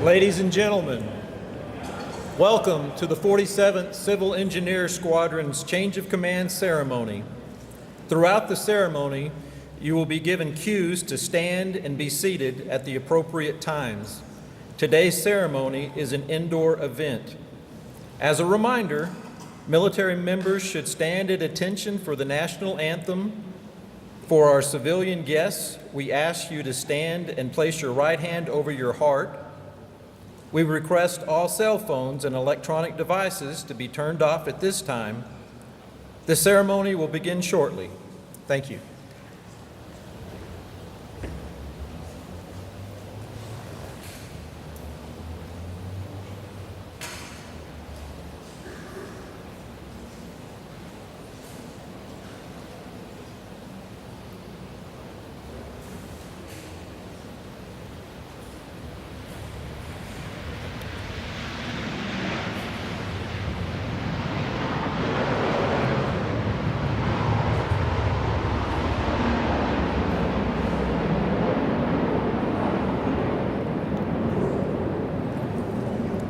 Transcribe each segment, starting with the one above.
Ladies and gentlemen, welcome to the 47th Civil Engineer Squadron's Change of Command ceremony. Throughout the ceremony, you will be given cues to stand and be seated at the appropriate times. Today's ceremony is an indoor event. As a reminder, military members should stand at attention for the national anthem. For our civilian guests, we ask you to stand and place your right hand over your heart. We request all cell phones and electronic devices to be turned off at this time. The ceremony will begin shortly. Thank you.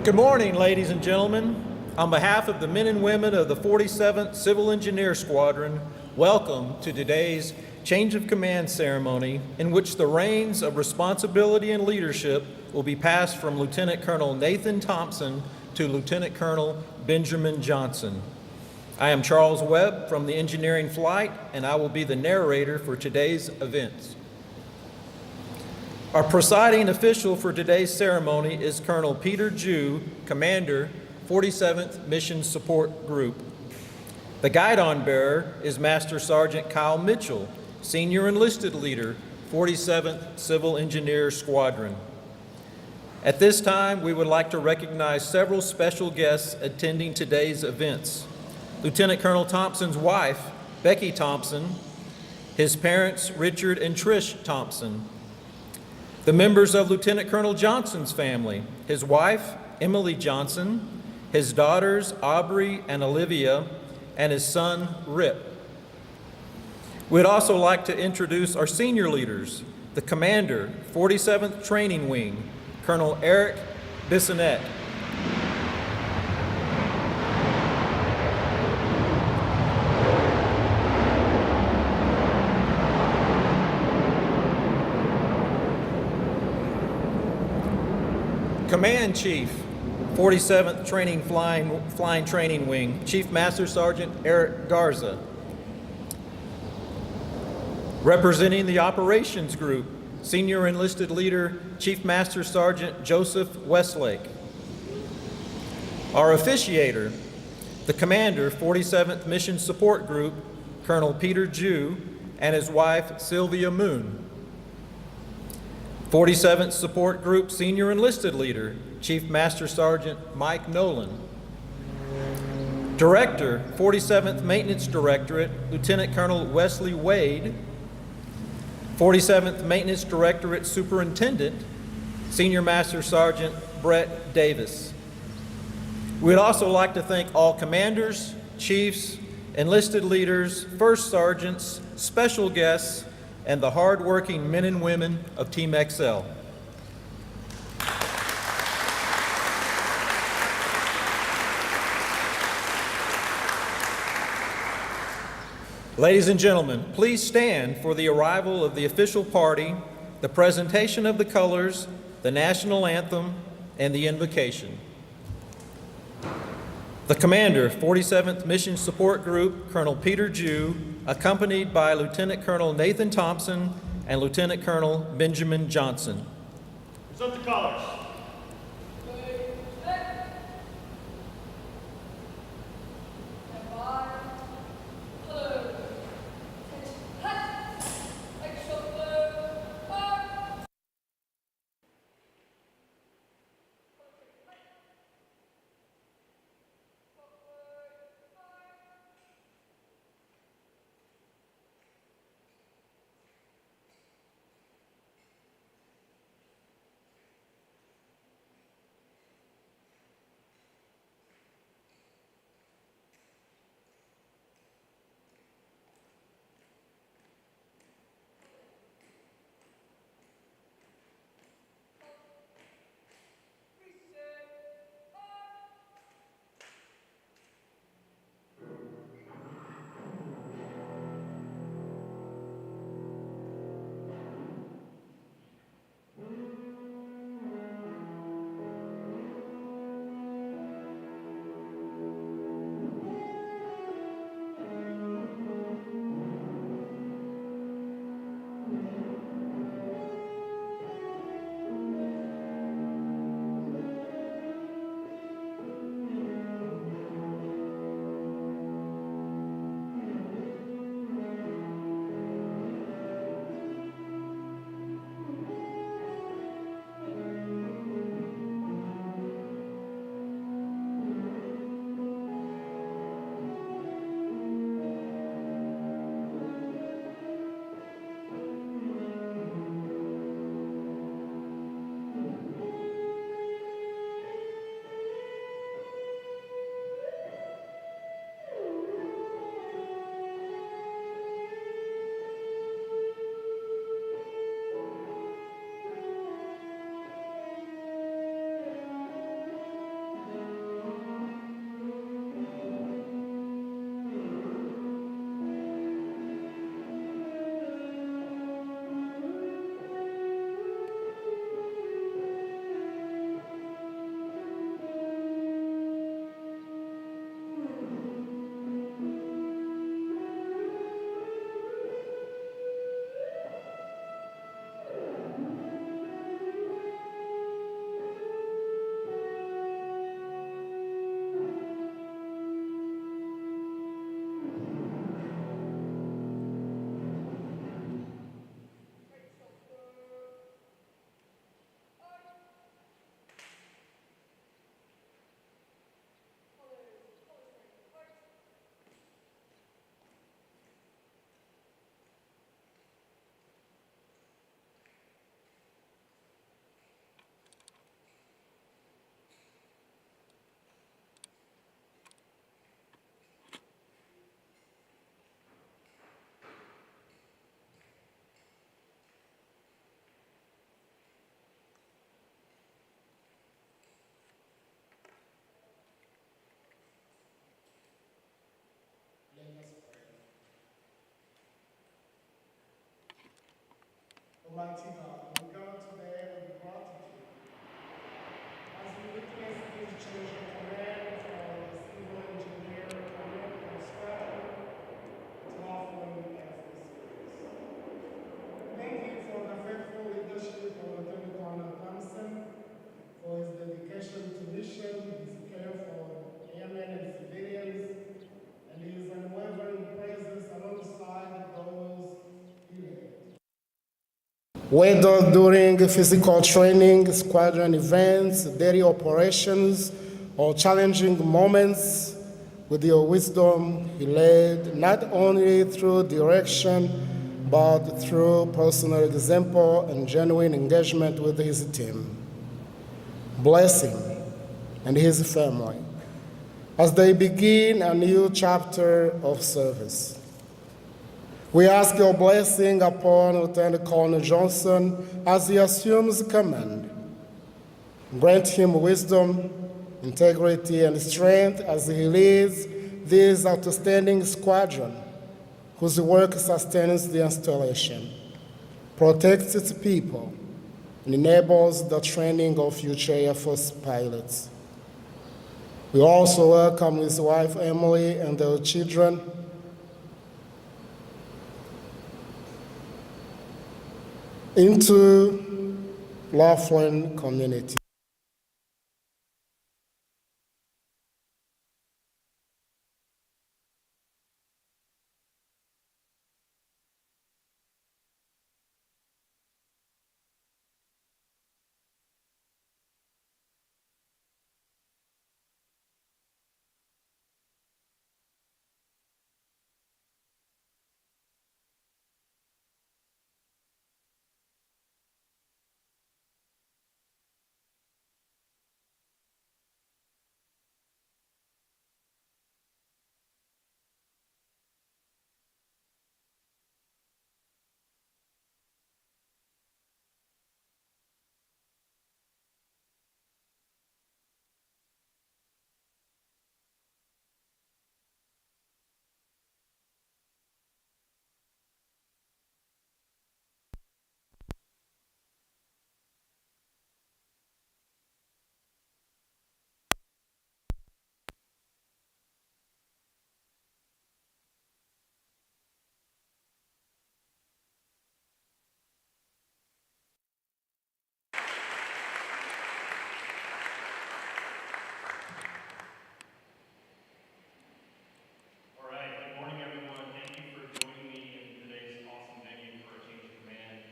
Good morning, ladies and gentlemen. On behalf of the men and women of the 47th Civil Engineer Squadron, welcome to today's Change of Command ceremony, in which the reins of responsibility and leadership will be passed from Lieutenant Colonel Nathan Thomson to Lieutenant Colonel Benjamin Johnson. I am Charles Webb from the Engineering Flight, and I will be the narrator for today's events. Our presiding official for today's ceremony is Colonel Peter Jew, Commander, 47th Mission Support Group. The guidon bearer is Master Sergeant Kyle Mitchell, Senior Enlisted Leader, 47th Civil Engineer Squadron. At this time, we would like to recognize several special guests attending today's events. Lieutenant Colonel Thompson's wife, Becky Thompson, his parents, Richard and Trish Thompson, the members of Lieutenant Colonel Johnson's family, his wife, Emily Johnson, his daughters, Aubrey and Olivia, and his son, Rip. We'd also like to introduce our senior leaders, the Commander, 47th Training Wing, Colonel Eric Bissonette. Command Chief, 47th Flying Training Wing, Chief Master Sergeant Eric Garza. Representing the Operations Group, Senior Enlisted Leader, Chief Master Sergeant Joseph Westlake. Our officiator, the Commander, 47th Mission Support Group, Colonel Peter Jew, and his wife, Sylvia Moon. 47th Support Group Senior Enlisted Leader, Chief Master Sergeant Mike Nolan. Director, 47th Maintenance Directorate, Lieutenant Colonel Wesley Wade. 47th Maintenance Directorate Superintendent, Senior Master Sergeant Brett Davis. We'd also like to thank all commanders, chiefs, enlisted leaders, first sergeants, special guests, and the hard-working men and women of Team XL. Ladies and gentlemen, please stand for the arrival of the official party, the presentation of the colors, the national anthem, and the invocation. The Commander, 47th Mission Support Group, Colonel Peter Jew, accompanied by Lieutenant Colonel Nathan Thomson and Lieutenant Colonel Benjamin Johnson. Present the colors. Almighty God, we come today with gratitude as we witness this change of command from the civil engineer Contracting Squadron to Outgoing Air Force. Thank you for the faithful leadership of Lieutenant Colonel Thomson, for his dedication to mission, his care for airmen and civilians, and his unwavering presence alongside those he led. Whether during physical training, squadron events, daily operations, or challenging moments, with your wisdom, he led not only through direction, but through personal example and genuine engagement with his team. Bless him and his family as they begin a new chapter of service. We ask your blessing upon Lieutenant Colonel Johnson as he assumes command. Grant him wisdom, integrity, and strength as he leads this outstanding squadron, whose work sustains the installation, protects its people, and enables the training of future Air Force pilots. We also welcome his wife Emily and their children, into Laughlin community. All right, good morning, everyone. Thank you for joining me in today's awesome venue for a change of command.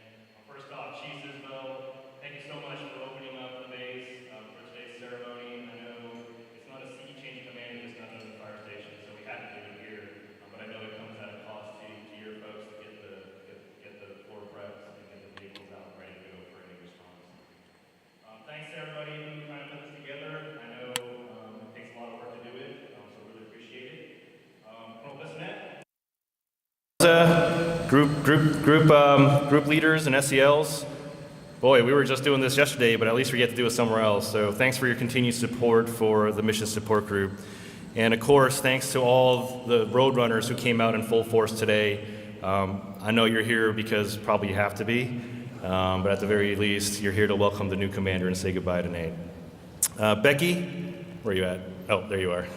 First off, Chief Isbell, thank you so much for opening up the base for today's ceremony. I know it's not a CE change of command, it's just another fire station, so we had to do it here. But I know it comes at a cost to your folks to get the floor prepped and get the vehicles out ready to go for any response. Thanks to everybody who kind of put this together. I know it takes a lot of work to do it, so really appreciate it. Colonel Bissonette. Group leaders and SELs. Boy, we were just doing this yesterday, but at least we get to do it somewhere else. So thanks for your continued support for the Mission Support Group. And of course, thanks to all the Roadrunners who came out in full force today. I know you're here because probably you have to be, but at the very least, you're here to welcome the new commander and say goodbye to Nate. Becky, where are you at? Oh, there you are.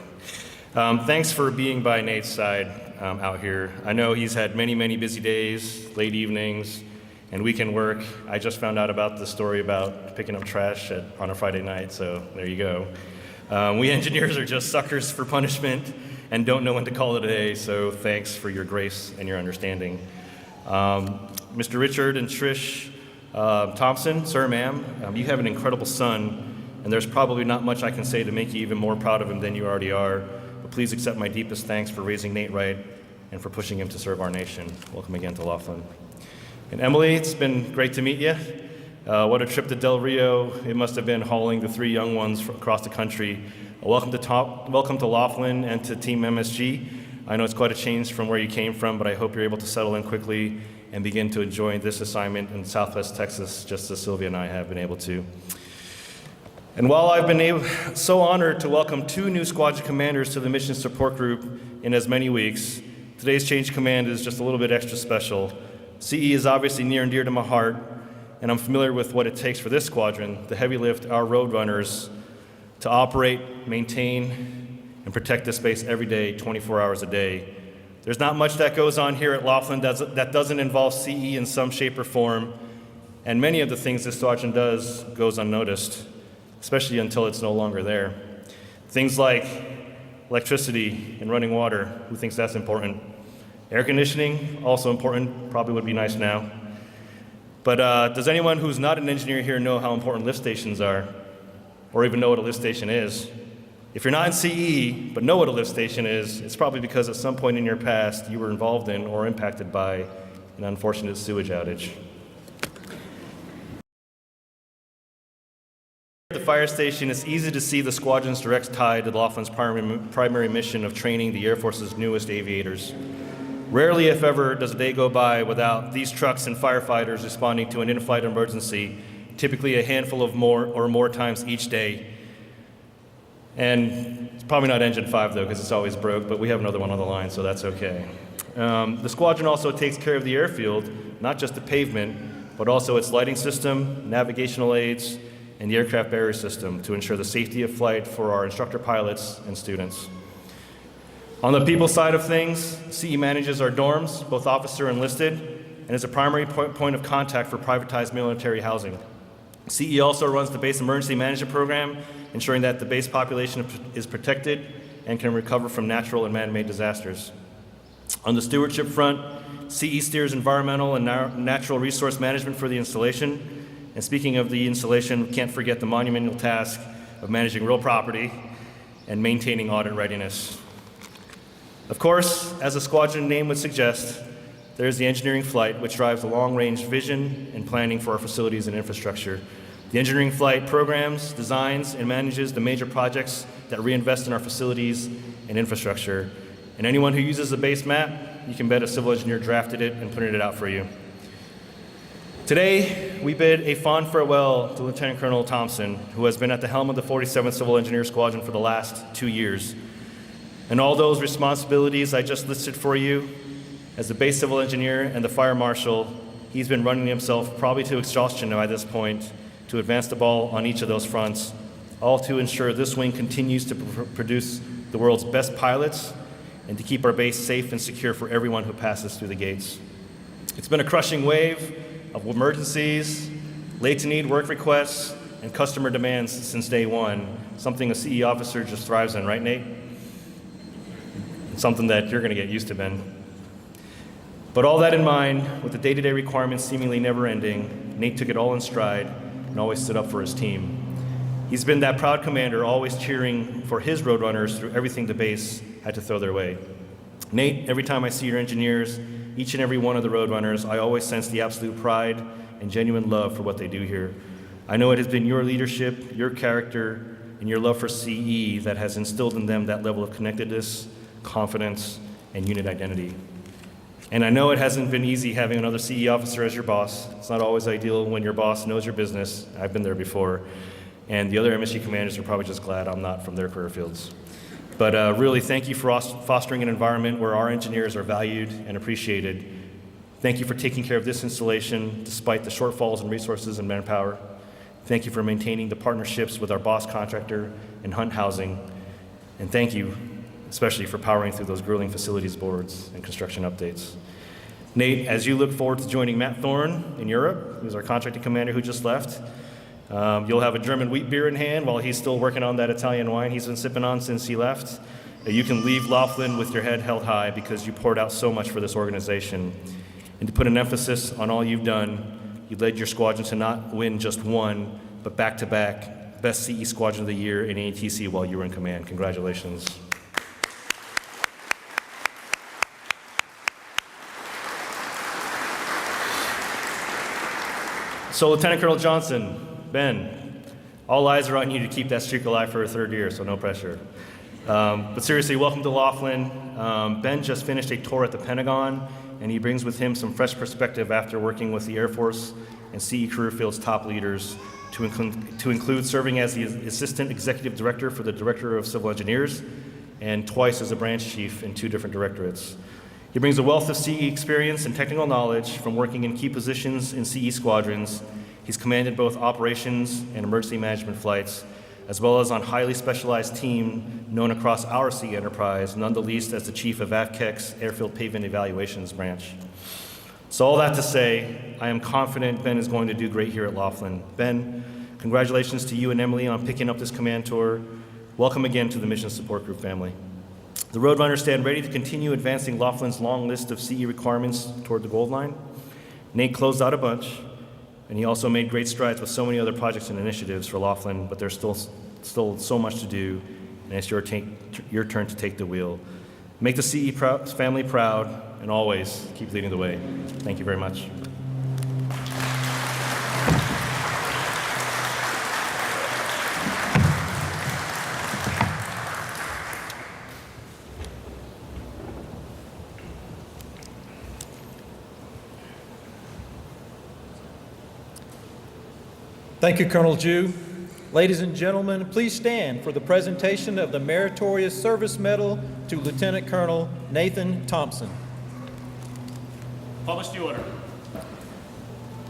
Thanks for being by Nate's side out here. I know he's had many, many busy days, late evenings, and weekend work. I just found out about the story about picking up trash on a Friday night, so there you go. We engineers are just suckers for punishment and don't know when to call it a day, so thanks for your grace and your understanding. Mr. Richard and Trish Thompson, sir, ma'am, you have an incredible son, and there's probably not much I can say to make you even more proud of him than you already are. But please accept my deepest thanks for raising Nate right and for pushing him to serve our nation. Welcome again to Laughlin. And Emily, it's been great to meet you. What a trip to Del Rio it must have been, hauling the three young ones across the country. Welcome to Laughlin and to Team MSG. I know it's quite a change from where you came from, but I hope you're able to settle in quickly and begin to enjoy this assignment in Southwest Texas, just as Sylvia and I have been able to. And while I've been so honored to welcome 2 new squadron commanders to the Mission Support Group in as many weeks, today's change command is just a little bit extra special. CE is obviously near and dear to my heart, and I'm familiar with what it takes for this squadron, the heavy lift, our road runners, to operate, maintain, and protect this base every day, 24 hours a day. There's not much that goes on here at Laughlin that doesn't involve CE in some shape or form, and many of the things this squadron does goes unnoticed, especially until it's no longer there. Things like electricity and running water, who thinks that's important? Air conditioning, also important, probably would be nice now. But does anyone who's not an engineer here know how important lift stations are, or even know what a lift station is? If you're not in CE, but know what a lift station is, it's probably because at some point in your past you were involved in or impacted by an unfortunate sewage outage. At the fire station, it's easy to see the squadron's direct tie to Laughlin's primary mission of training the Air Force's newest aviators. Rarely, if ever, does a day go by without these trucks and firefighters responding to an in-flight emergency, typically a handful of more times each day. And it's probably not engine 5, though, because it's always broke, but we have another one on the line, so that's okay. The squadron also takes care of the airfield, not just the pavement, but also its lighting system, navigational aids, and the aircraft barrier system to ensure the safety of flight for our instructor pilots and students. On the people side of things, CE manages our dorms, both officer and enlisted, and is a primary point of contact for privatized military housing. CE also runs the base emergency management program, ensuring that the base population is protected and can recover from natural and man-made disasters. On the stewardship front, CE steers environmental and natural resource management for the installation. And speaking of the installation, we can't forget the monumental task of managing real property and maintaining audit readiness. Of course, as the squadron name would suggest, there's the engineering flight, which drives the long-range vision and planning for our facilities and infrastructure. The engineering flight programs, designs, and manages the major projects that reinvest in our facilities and infrastructure. And anyone who uses the base map, you can bet a civil engineer drafted it and printed it out for you. Today, we bid a fond farewell to Lieutenant Colonel Thomson, who has been at the helm of the 47th Civil Engineer Squadron for the last 2 years. And all those responsibilities I just listed for you, as the base civil engineer and the fire marshal, he's been running himself probably to exhaustion now at this point to advance the ball on each of those fronts, all to ensure this wing continues to produce the world's best pilots and to keep our base safe and secure for everyone who passes through the gates. It's been a crushing wave of emergencies, late-to-need work requests, and customer demands since day one, something a CE officer just thrives in, right, Nate? Something that you're going to get used to, Ben. But all that in mind, with the day-to-day requirements seemingly never-ending, Nate took it all in stride and always stood up for his team. He's been that proud commander, always cheering for his roadrunners through everything the base had to throw their way. Nate, every time I see your engineers, each and every one of the roadrunners, I always sense the absolute pride and genuine love for what they do here. I know it has been your leadership, your character, and your love for CE that has instilled in them that level of connectedness, confidence, and unit identity. And I know it hasn't been easy having another CE officer as your boss. It's not always ideal when your boss knows your business. I've been there before. And the other MSG commanders are probably just glad I'm not from their career fields. But really, thank you for fostering an environment where our engineers are valued and appreciated. Thank you for taking care of this installation despite the shortfalls in resources and manpower. Thank you for maintaining the partnerships with our boss contractor and Hunt Housing. And thank you especially for powering through those grueling facilities boards and construction updates. Nate, as you look forward to joining Matt Thorne in Europe, who's our contracting commander who just left, you'll have a German wheat beer in hand while he's still working on that Italian wine he's been sipping on since he left. You can leave Laughlin with your head held high because you poured out so much for this organization. And to put an emphasis on all you've done, you led your squadron to not win just one, but back-to-back Best CE Squadron of the Year in ATC while you were in command. Congratulations. So Lieutenant Colonel Johnson, Ben, all eyes are on you to keep that streak alive for a third year, so no pressure. But seriously, welcome to Laughlin. Ben just finished a tour at the Pentagon, and he brings with him some fresh perspective after working with the Air Force and CE career field's top leaders, to include serving as the Assistant Executive Director for the Director of Civil Engineers, and twice as a branch chief in 2 different directorates. He brings a wealth of CE experience and technical knowledge from working in key positions in CE squadrons, He's commanded both operations and emergency management flights, as well as on highly specialized team known across our sea enterprise, none the least as the chief of AFCEC's Airfield Pavement Evaluations Branch. So all that to say, I am confident Ben is going to do great here at Laughlin. Ben, congratulations to you and Emily on picking up this command tour. Welcome again to the Mission Support Group family. The Roadrunners stand ready to continue advancing Laughlin's long list of CE requirements toward the gold line. Nate closed out a bunch, and he also made great strides with so many other projects and initiatives for Laughlin, but there's still so much to do, and it's your turn to take the wheel. Make the CE family proud, and always keep leading the way. Thank you very much. Thank you, Colonel Jew. Ladies and gentlemen, please stand for the presentation of the Meritorious Service Medal to Lieutenant Colonel Nathan Thomson. Publish the order.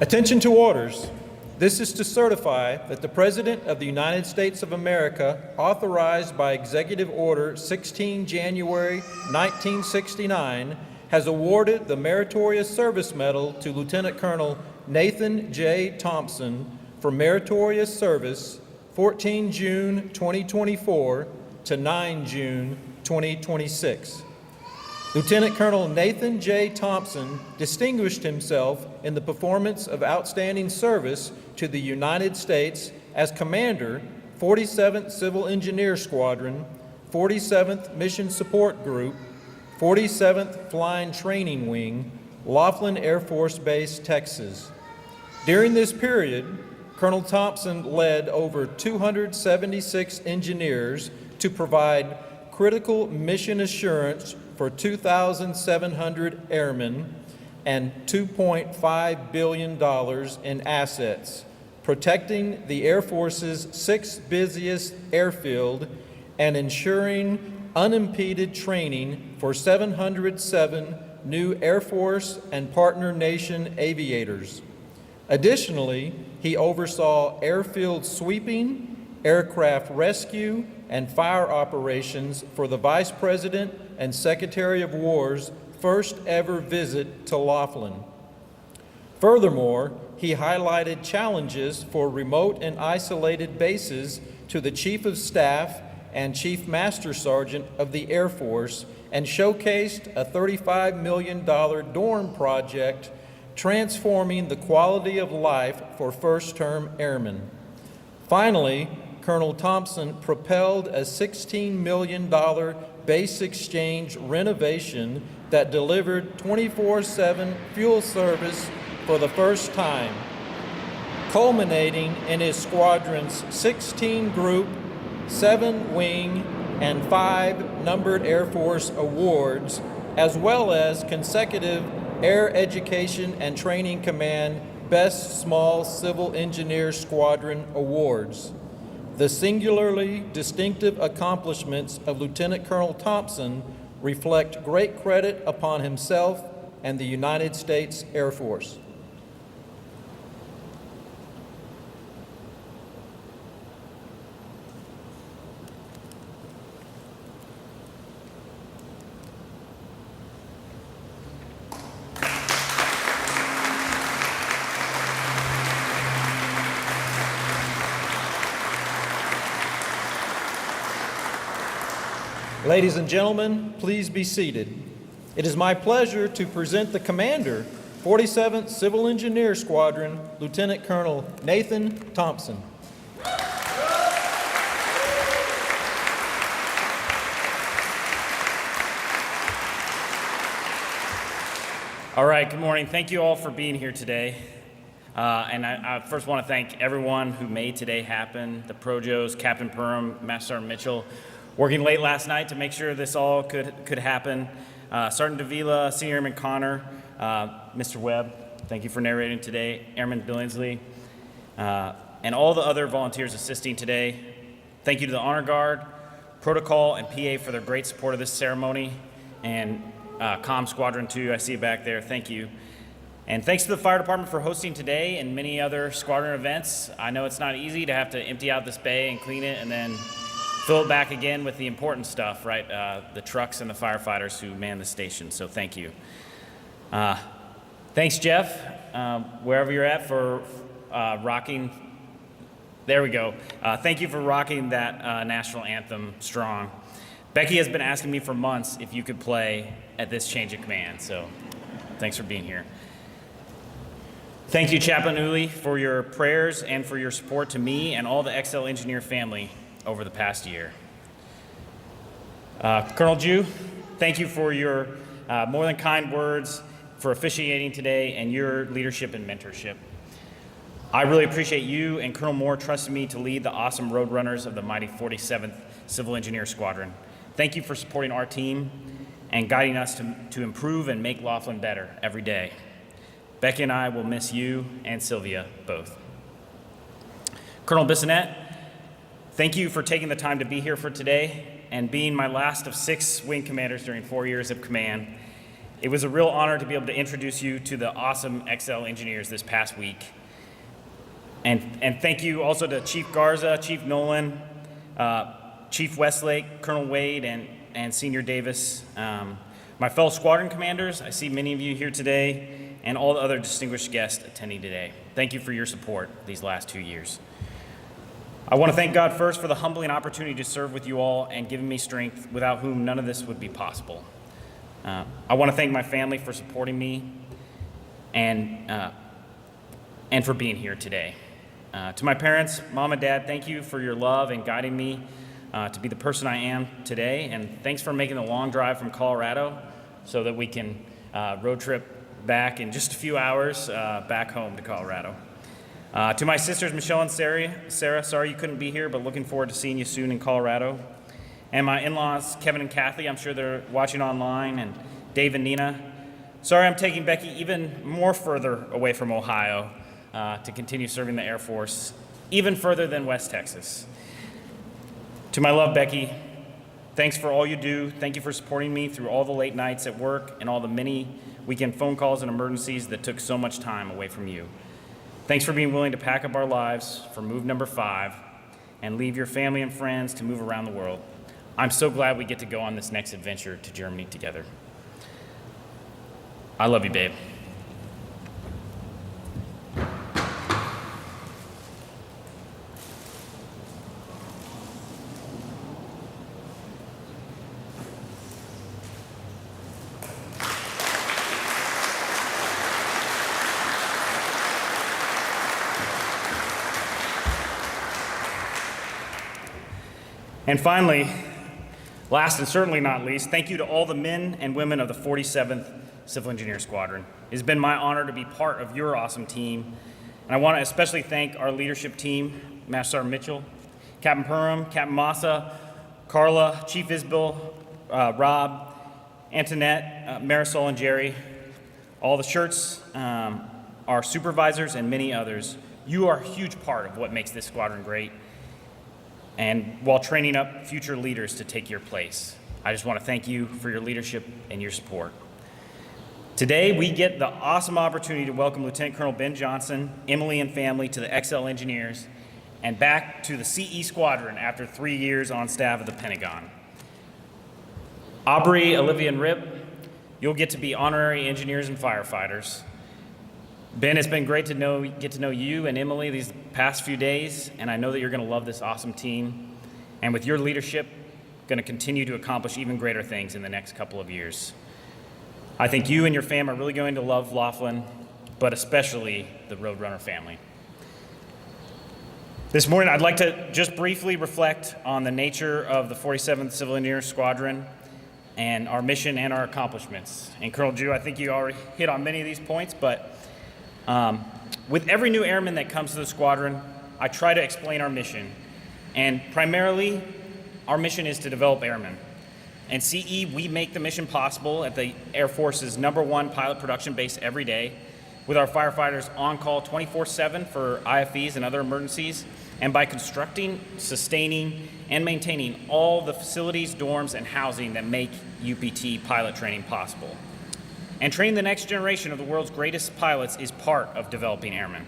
Attention to orders. This is to certify that the President of the United States of America, authorized by Executive Order 16 January 1969, has awarded the Meritorious Service Medal to Lieutenant Colonel Nathan J. Thomson for meritorious service 14 June 2024 to 9 June 2026. Lieutenant Colonel Nathan J. Thomson distinguished himself in the performance of outstanding service to the United States as Commander, 47th Civil Engineer Squadron, 47th Mission Support Group, 47th Flying Training Wing, Laughlin Air Force Base, Texas. During this period, Colonel Thomson led over 276 engineers to provide critical mission assurance for 2,700 airmen and $2.5 billion in assets, protecting the Air Force's sixth busiest airfield and ensuring unimpeded training for 707 new Air Force and partner nation aviators. Additionally, he oversaw airfield sweeping, aircraft rescue, and fire operations for the Vice President and Secretary of War's first ever visit to Laughlin. Furthermore, he highlighted challenges for remote and isolated bases to the Chief of Staff and Chief Master Sergeant of the Air Force and showcased a $35 million dorm project transforming the quality of life for first-term airmen. Finally, Colonel Thomson propelled a $16 million base exchange renovation that delivered 24/7 fuel service for the first time, culminating in his squadron's 16-group, 7-wing, and 5 numbered Air Force awards, as well as consecutive Air Education and Training Command Best Small Civil Engineer Squadron Awards. The singularly distinctive accomplishments of Lieutenant Colonel Thomson reflect great credit upon himself and the United States Air Force. Ladies and gentlemen, please be seated. It is my pleasure to present the Commander, 47th Civil Engineer Squadron, Lieutenant Colonel Nathan Thomson. All right, good morning. Thank you all for being here today. And I first want to thank everyone who made today happen, the Projos, Captain Perham, Master Sergeant Mitchell, working late last night to make sure this all could happen. Sergeant Davila, Senior Airman Connor, Mr. Webb, thank you for narrating today, Airman Billingsley, and all the other volunteers assisting today. Thank you to the Honor Guard, Protocol, and PA for their great support of this ceremony, and Comm Squadron 2, I see you back there, thank you. And thanks to the fire department for hosting today and many other squadron events. I know it's not easy to have to empty out this bay and clean it and then fill it back again with the important stuff, right? The trucks and the firefighters who man the station, so thank you. Thanks, Jeff, wherever you're at, for rocking. There we go. Thank you for rocking that national anthem strong. Becky has been asking me for months if you could play at this change of command, so thanks for being here. Thank you, Chaplain Uli, for your prayers and for your support to me and all the XL Engineer family over the past year. Colonel Jew, thank you for your more than kind words, for officiating today, and your leadership and mentorship. I really appreciate you and Colonel Moore trusting me to lead the awesome Roadrunners of the mighty 47th Civil Engineer Squadron. Thank you for supporting our team and guiding us to improve and make Laughlin better every day. Becky and I will miss you and Sylvia both. Colonel Bissonette, thank you for taking the time to be here for today and being my last of 6 wing commanders during 4 years of command. It was a real honor to be able to introduce you to the awesome XL engineers this past week. And thank you also to Chief Garza, Chief Nolan, Chief Westlake, Colonel Wade, and Senior Davis, my fellow squadron commanders. I see many of you here today, and all the other distinguished guests attending today. Thank you for your support these last 2 years. I want to thank God first for the humbling opportunity to serve with you all and giving me strength, without whom none of this would be possible. I want to thank my family for supporting me and for being here today. To my parents, Mom and Dad, thank you for your love and guiding me to be the person I am today, and thanks for making the long drive from Colorado so that we can road trip back in just a few hours back home to Colorado. To my sisters, Michelle and Sarah, sorry you couldn't be here, but looking forward to seeing you soon in Colorado. And my in-laws, Kevin and Kathy, I'm sure they're watching online, and Dave and Nina. Sorry I'm taking Becky even more further away from Ohio to continue serving the Air Force, even further than West Texas. To my love, Becky, thanks for all you do. Thank you for supporting me through all the late nights at work and all the many weekend phone calls and emergencies that took so much time away from you. Thanks for being willing to pack up our lives for move number 5 and leave your family and friends to move around the world. I'm so glad we get to go on this next adventure to Germany together. I love you, babe. And finally, last and certainly not least, thank you to all the men and women of the 47th Civil Engineer Squadron. It has been my honor to be part of your awesome team, and I want to especially thank our leadership team, Master Sergeant Mitchell, Captain Perham, Captain Massa, Carla, Chief Isbell, Rob, Antoinette, Marisol, and Jerry, all the shirts, our supervisors, and many others. You are a huge part of what makes this squadron great, and while training up future leaders to take your place. I just want to thank you for your leadership and your support. Today, we get the awesome opportunity to welcome Lieutenant Colonel Ben Johnson, Emily and family to the XL Engineers, and back to the CE Squadron after 3 years on staff at the Pentagon. Aubrey, Olivia, and Rip, you'll get to be honorary engineers and firefighters. Ben, it's been great to get to know you and Emily these past few days, and I know that you're going to love this awesome team, and with your leadership, going to continue to accomplish even greater things in the next couple of years. I think you and your fam are really going to love Laughlin, but especially the Roadrunner family. This morning, I'd like to just briefly reflect on the nature of the 47th Civil Engineer Squadron and our mission and our accomplishments. And Colonel Jew, I think you already hit on many of these points, but with every new airman that comes to the squadron, I try to explain our mission. And primarily, our mission is to develop airmen. And CE, we make the mission possible at the Air Force's #1 pilot production base every day, with our firefighters on call 24/7 for IFEs and other emergencies, and by constructing, sustaining, and maintaining all the facilities, dorms, and housing that make UPT pilot training possible. And training the next generation of the world's greatest pilots is part of developing airmen,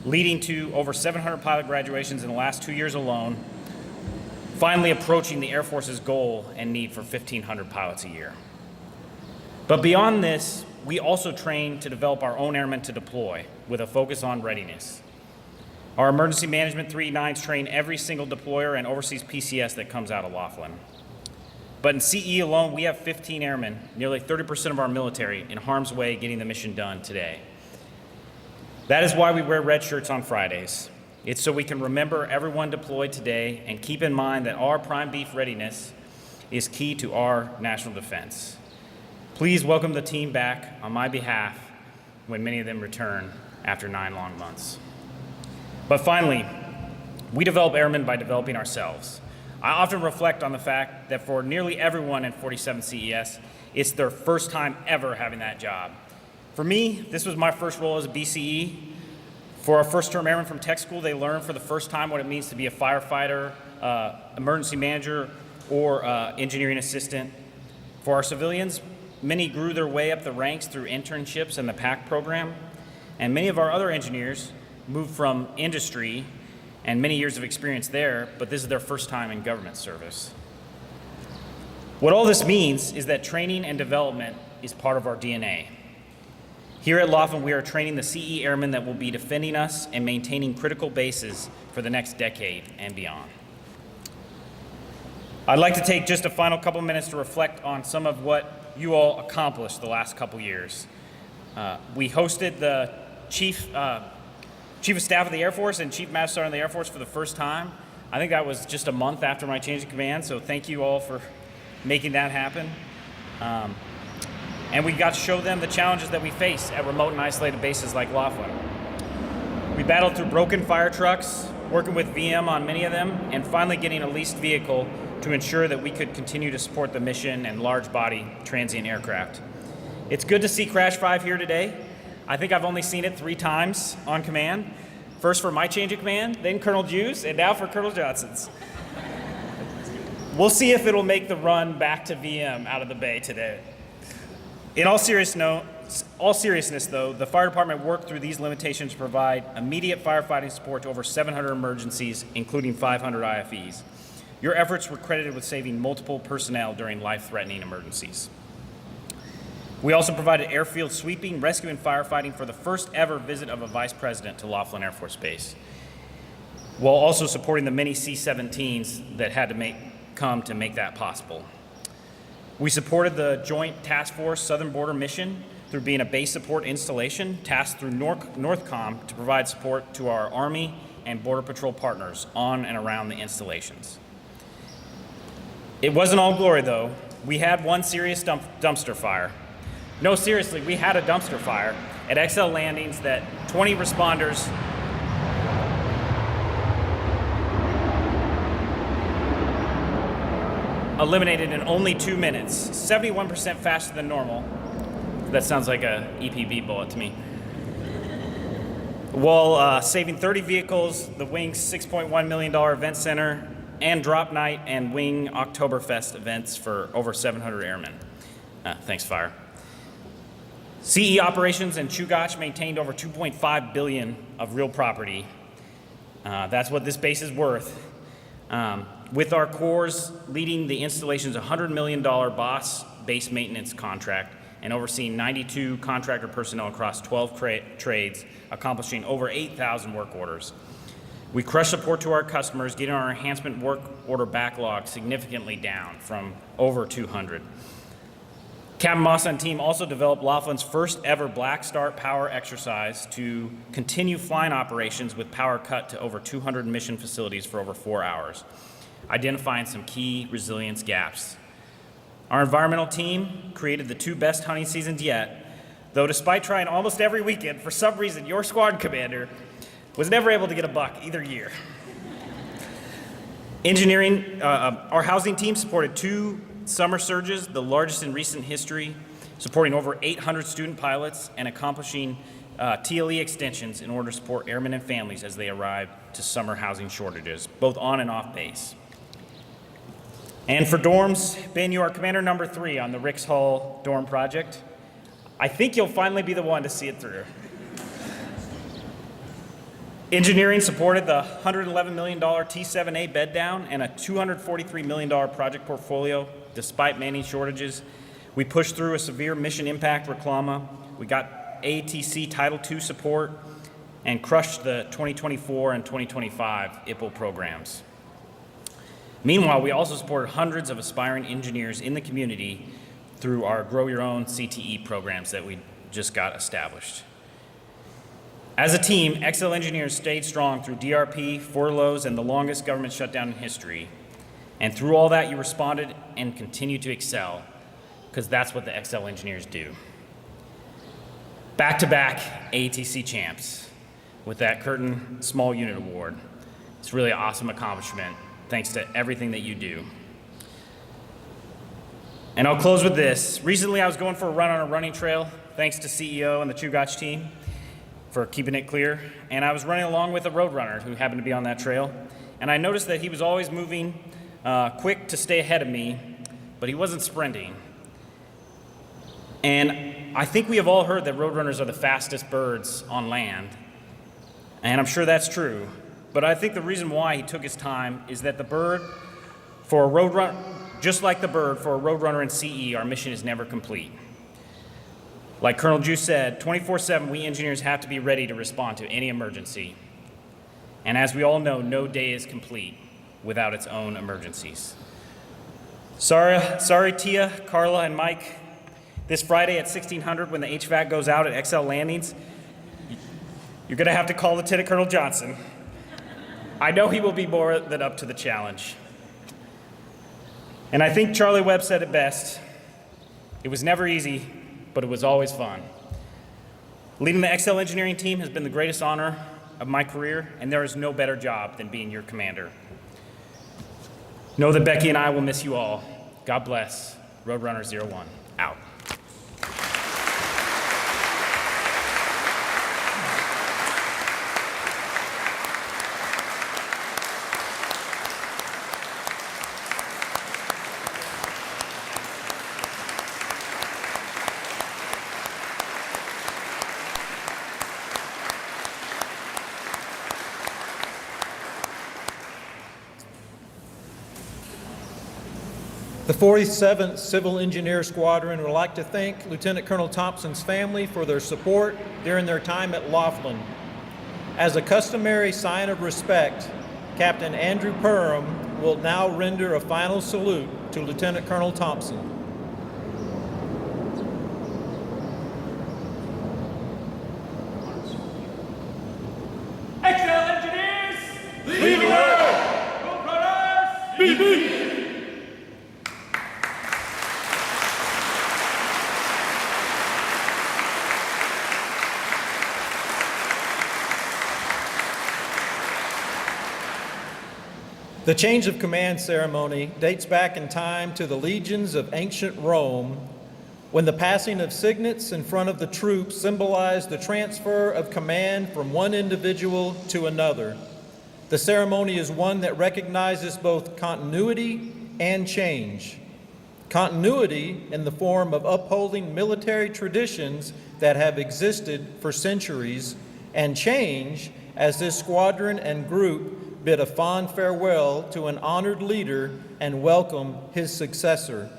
leading to over 700 pilot graduations in the last 2 years alone, finally approaching the Air Force's goal and need for 1,500 pilots a year. But beyond this, we also train to develop our own airmen to deploy with a focus on readiness. Our emergency management 389s train every single deployer and overseas PCS that comes out of Laughlin. But in CE alone, we have 15 airmen, nearly 30% of our military, in harm's way getting the mission done today. That is why we wear red shirts on Fridays. It's so we can remember everyone deployed today and keep in mind that our prime beef readiness is key to our national defense. Please welcome the team back on my behalf when many of them return after 9 long months. But finally, we develop airmen by developing ourselves. I often reflect on the fact that for nearly everyone in 47 CES, it's their first time ever having that job. For me, this was my first role as a BCE. For our first-term airmen from tech school, they learn for the first time what it means to be a firefighter, emergency manager, or engineering assistant. For our civilians, many grew their way up the ranks through internships and the PAC program. And many of our other engineers moved from industry and many years of experience there, but this is their first time in government service. What all this means is that training and development is part of our DNA. Here at Laughlin, we are training the CE airmen that will be defending us and maintaining critical bases for the next decade and beyond. I'd like to take just a final couple minutes to reflect on some of what you all accomplished the last couple years. We hosted the Chief of Staff of the Air Force and Chief Master Sergeant of the Air Force for the first time. I think that was just a month after my change of command, so thank you all for making that happen. And we got to show them the challenges that we face at remote and isolated bases like Laughlin. We battled through broken fire trucks, working with VM on many of them, and finally getting a leased vehicle to ensure that we could continue to support the mission and large body transient aircraft. It's good to see Crash 5 here today. I think I've only seen it 3 times on command. First for my change of command, then Colonel Jew's, and now for Colonel Johnson's. We'll see if it'll make the run back to VM out of the bay today. In all seriousness, though, the fire department worked through these limitations to provide immediate firefighting support to over 700 emergencies, including 500 IFEs. Your efforts were credited with saving multiple personnel during life-threatening emergencies. We also provided airfield sweeping, rescue, and firefighting for the first ever visit of a vice president to Laughlin Air Force Base, while also supporting the many C-17s that had to come to make that possible. We supported the Joint Task Force Southern Border Mission through being a base support installation tasked through NORTHCOM to provide support to our Army and Border Patrol partners on and around the installations. It wasn't all glory, though. We had one serious dumpster fire. No, seriously, we had a dumpster fire at XL Landings that 20 responders eliminated in only 2 minutes, 71% faster than normal. That sounds like a EPB bullet to me. While saving 30 vehicles, the Wing's $6.1 million event center, and drop night and Wing Oktoberfest events for over 700 airmen. Thanks, Fire. CE operations and Chugach maintained over $2.5 billion of real property. That's what this base is worth. With our corps leading the installation's $100 million BOSS base maintenance contract and overseeing 92 contractor personnel across 12 trades, accomplishing over 8,000 work orders. We crushed support to our customers, getting our enhancement work order backlog significantly down from over 200. Captain Moss and team also developed Laughlin's first ever Black Start power exercise to continue flying operations with power cut to over 200 mission facilities for over 4 hours, identifying some key resilience gaps. Our environmental team created the 2 best hunting seasons yet, though despite trying almost every weekend, for some reason your squad commander was never able to get a buck either year. Engineering, our housing team supported 2 summer surges, the largest in recent history, supporting over 800 student pilots and accomplishing TLE extensions in order to support airmen and families as they arrive to summer housing shortages, both on and off base. And for dorms, Ben, you are commander number 3 on the Ricks Hall dorm project. I think you'll finally be the one to see it through. Engineering supported the $111 million T-7A bed down and a $243 million project portfolio despite manning shortages. We pushed through a severe mission impact reclama. We got ATC Title II support and crushed the 2024 and 2025 IPPO programs. Meanwhile, we also supported hundreds of aspiring engineers in the community through our Grow Your Own CTE programs that we just got established. As a team, XL Engineers stayed strong through DRP, furloughs, and the longest government shutdown in history. And through all that, you responded and continue to excel, because that's what the XL Engineers do. Back-to-back ATC champs with that Curtin Small Unit Award. It's really an awesome accomplishment, thanks to everything that you do. And I'll close with this. Recently, I was going for a run on a running trail, thanks to CEO and the Chugach team for keeping it clear. And I was running along with a road runner who happened to be on that trail. And I noticed that he was always moving quick to stay ahead of me, but he wasn't sprinting. And I think we have all heard that roadrunners are the fastest birds on land. And I'm sure that's true. But I think the reason why he took his time is that the bird, for a roadrunner, just like the bird, for a roadrunner in CE, our mission is never complete. Like Colonel Ju said, 24/7, we engineers have to be ready to respond to any emergency. And as we all know, no day is complete without its own emergencies. Sorry, Tia, Carla, and Mike. This Friday at 1600, when the HVAC goes out at XL Landings, you're gonna have to call Lieutenant Colonel Johnson. I know he will be more than up to the challenge. And I think Charlie Webb said it best. It was never easy, but it was always fun. Leading the XL engineering team has been the greatest honor of my career, and there is no better job than being your commander. Know that Becky and I will miss you all. God bless. Roadrunner 01, out. The 47th Civil Engineer Squadron would like to thank Lieutenant Colonel Thompson's family for their support during their time at Laughlin. As a customary sign of respect, Captain Andrew Perham will now render a final salute to Lieutenant Colonel Thompson. XL Engineers! Lead the way! Roadrunners! BB! The change of command ceremony dates back in time to the legions of ancient Rome, when the passing of signets in front of the troops symbolized the transfer of command from one individual to another. The ceremony is one that recognizes both continuity and change. Continuity in the form of upholding military traditions that have existed for centuries, and change as this squadron and group bid a fond farewell to an honored leader and welcome his successor.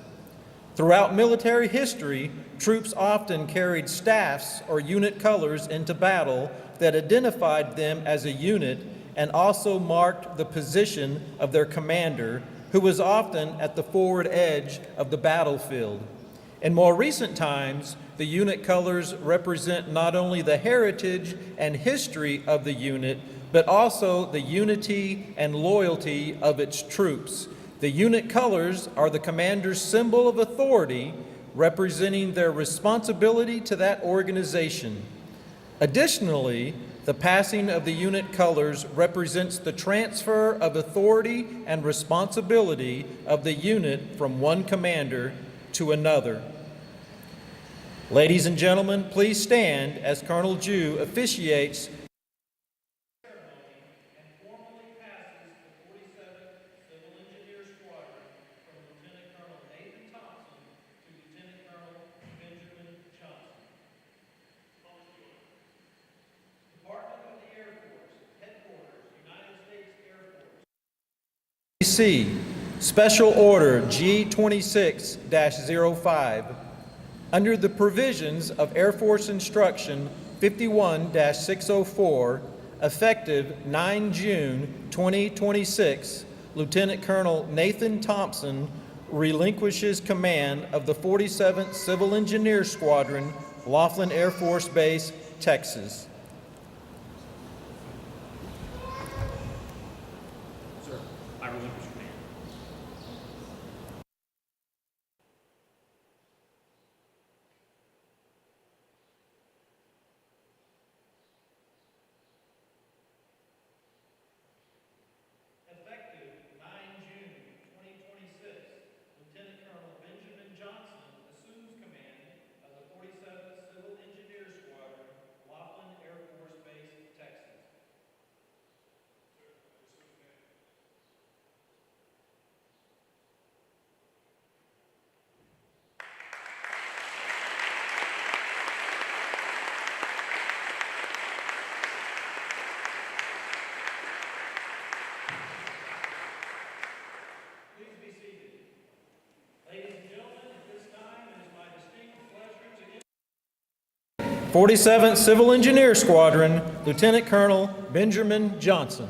Throughout military history, troops often carried staffs or unit colors into battle that identified them as a unit and also marked the position of their commander, who was often at the forward edge of the battlefield. In more recent times, the unit colors represent not only the heritage and history of the unit, but also the unity and loyalty of its troops. The unit colors are the commander's symbol of authority, representing their responsibility to that organization. Additionally, the passing of the unit colors represents the transfer of authority and responsibility of the unit from one commander to another. Ladies and gentlemen, please stand as Colonel Ju officiates and formally passes the 47th Civil Engineer Squadron from Lieutenant Colonel Nathan Thomson to Lieutenant Colonel Benjamin Johnson. PC, Special Order G26-05, under the provisions of Air Force Instruction 51-604, effective 9 June 2026, Lieutenant Colonel Nathan Thomson relinquishes command of the 47th Civil Engineer Squadron, Laughlin Air Force Base, Texas. Sir, I relinquish command. Effective 9 June 2026, Lieutenant Colonel Benjamin Johnson assumes command of the 47th Civil Engineer Squadron, Laughlin Air Force Base, Texas. Please be seated. Ladies and gentlemen, at this time, it is my distinct pleasure to introduce 47th Civil Engineer Squadron, Lieutenant Colonel Benjamin Johnson.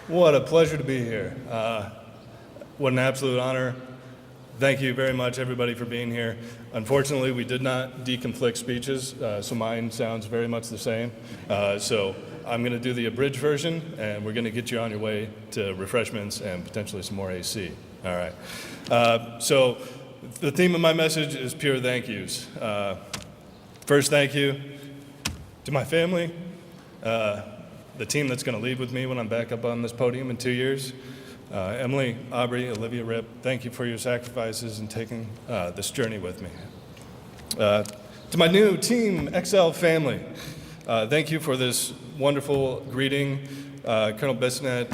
What a pleasure to be here. What an absolute honor. Thank you very much, everybody, for being here. Unfortunately, we did not deconflict speeches, so mine sounds very much the same. So I'm going to do the abridged version, and we're going to get you on your way to refreshments and potentially some more AC. All right. So the theme of my message is pure thank yous. First, thank you to my family, the team that's going to leave with me when I'm back up on this podium in 2 years. Emily, Aubrey, Olivia, Rip, thank you for your sacrifices and taking this journey with me. To my new Team XL family, thank you for this wonderful greeting. Colonel Bissonette,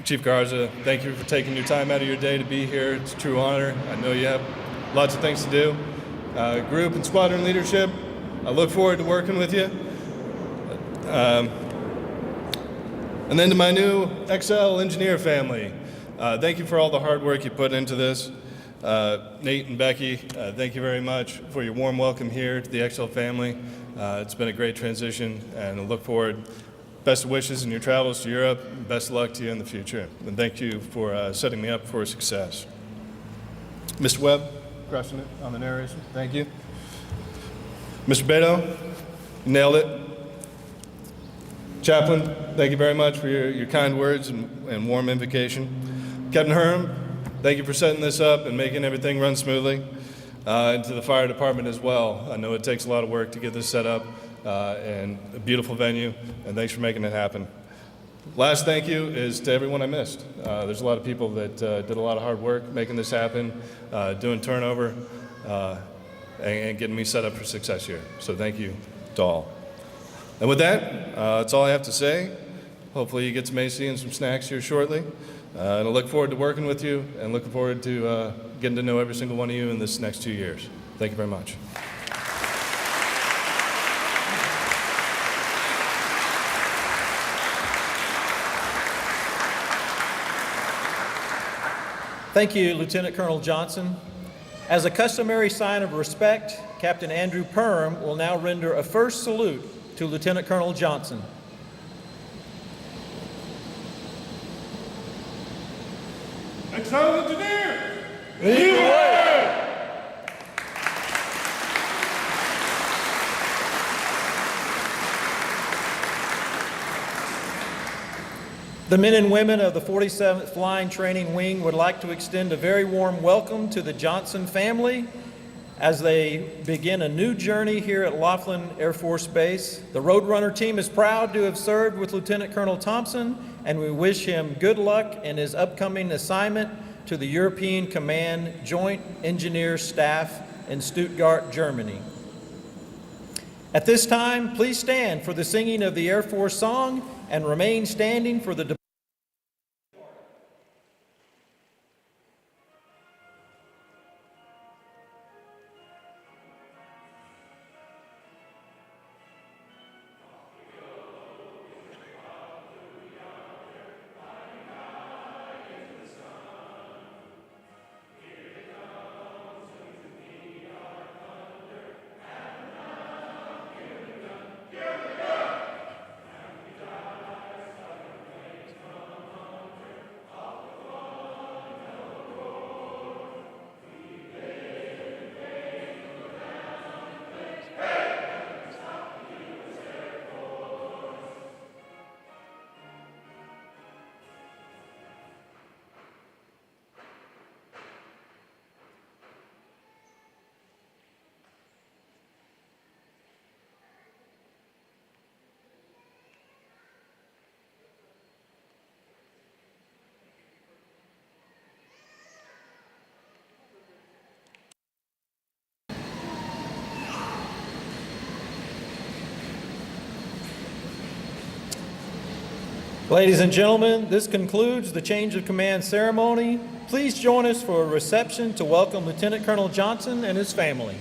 Chief Garza, thank you for taking your time out of your day to be here. It's a true honor. I know you have lots of things to do. Group and squadron leadership, I look forward to working with you. And then to my new XL engineer family, thank you for all the hard work you put into this. Nate and Becky, thank you very much for your warm welcome here to the XL family. It's been a great transition, and I look forward. Best wishes in your travels to Europe. Best of luck to you in the future. And thank you for setting me up for success. Mr. Webb, crushing it on the narration. Thank you. Mr. Beto, you nailed it. Chaplain, thank you very much for your kind words and warm invocation. Captain Herm, thank you for setting this up and making everything run smoothly. And to the fire department as well. I know it takes a lot of work to get this set up and a beautiful venue, and thanks for making it happen. Last thank you is to everyone I missed. There's a lot of people that did a lot of hard work making this happen, doing turnover, and getting me set up for success here. So thank you to all. And with that, that's all I have to say. Hopefully you get some AC and some snacks here shortly. And I look forward to working with you and looking forward to getting to know every single one of you in this next 2 years. Thank you very much. Thank you, Lieutenant Colonel Johnson. As a customary sign of respect, Captain Andrew Perham will now render a first salute to Lieutenant Colonel Johnson. XL Engineer! Lead the way! The men and women of the 47th Flying Training Wing would like to extend a very warm welcome to the Johnson family as they begin a new journey here at Laughlin Air Force Base. The Roadrunner team is proud to have served with Lieutenant Colonel Thomson, and we wish him good luck in his upcoming assignment to the European Command Joint Engineer Staff in Stuttgart, Germany. At this time, please stand for the singing of the Air Force song and remain standing for the Ladies and gentlemen, this concludes the change of command ceremony. Please join us for a reception to welcome Lieutenant Colonel Johnson and his family.